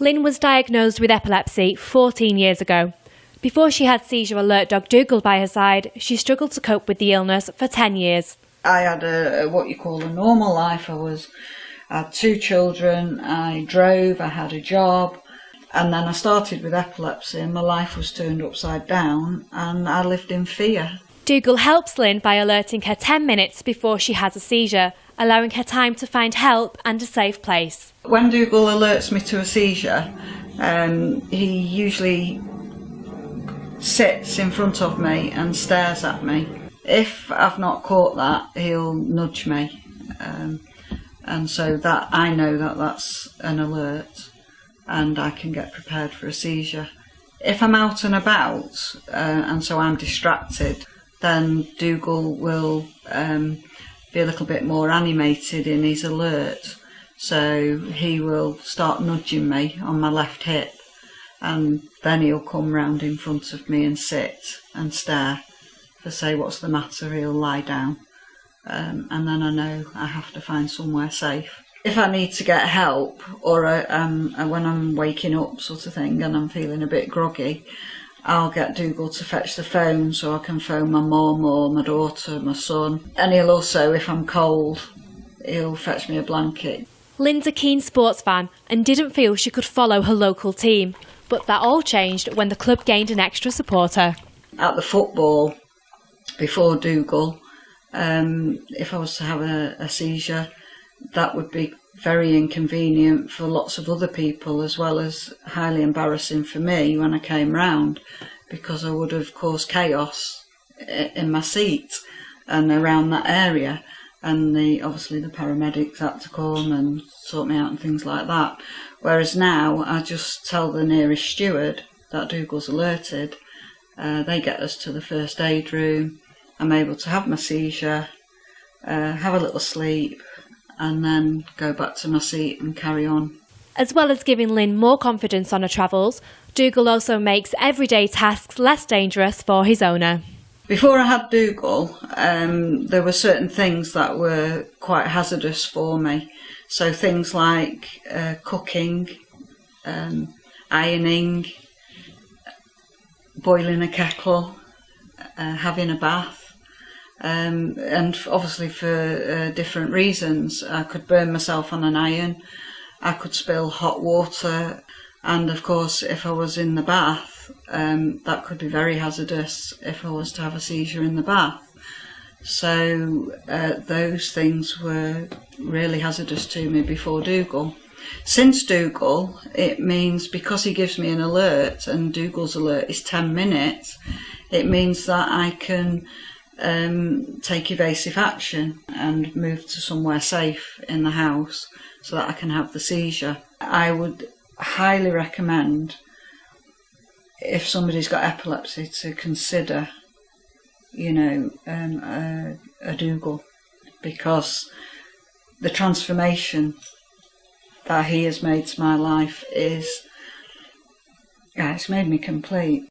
Lynn was diagnosed with epilepsy 14 years ago. Before she had seizure alert dog Dougal by her side, she struggled to cope with the illness for 10 years. I had what you call a normal life. I had 2 children, I drove, I had a job, and then I started with epilepsy and my life was turned upside down and I lived in fear. Dougal helps Lynn by alerting her 10 minutes before she has a seizure, allowing her time to find help and a safe place. When Dougal alerts me to a seizure, he usually sits in front of me and stares at me. If I've not caught that, he'll nudge me, and so that I know that that's an alert and I can get prepared for a seizure. If I'm out and about and so I'm distracted, then Dougal will be a little bit more animated in his alert, so he will start nudging me on my left hip, and then he'll come round in front of me and sit and stare. If I say what's the matter, he'll lie down, and then I know I have to find somewhere safe. If I need to get help, or when I'm waking up sort of thing and I'm feeling a bit groggy, I'll get Dougal to fetch the phone so I can phone my mum or my daughter, my son. And he'll also, if I'm cold, he'll fetch me a blanket. Lynn's a keen sports fan and didn't feel she could follow her local team, but that all changed when the club gained an extra supporter. At the football, before Dougal, if I was to have a seizure, that would be very inconvenient for lots of other people, as well as highly embarrassing for me when I came round, because I would have caused chaos in my seat and around that area, and obviously the paramedics had to come and sort me out and things like that. Whereas now I just tell the nearest steward that Dougal's alerted, they get us to the first aid room, I'm able to have my seizure, have a little sleep, and then go back to my seat and carry on. As well as giving Lynn more confidence on her travels, Dougal also makes everyday tasks less dangerous for his owner. Before I had Dougal, there were certain things that were quite hazardous for me. So things like cooking, ironing, boiling a kettle, having a bath. And obviously for different reasons. I could burn myself on an iron, I could spill hot water, and of course if I was in the bath, that could be very hazardous if I was to have a seizure in the bath. So those things were really hazardous to me before Dougal. Since Dougal, it means, because he gives me an alert, and Dougal's alert is 10 minutes, it means that I can take evasive action and move to somewhere safe in the house so that I can have the seizure. I would highly recommend, if somebody's got epilepsy, to consider, a Dougal, because the transformation that he has made to my life it's made me complete.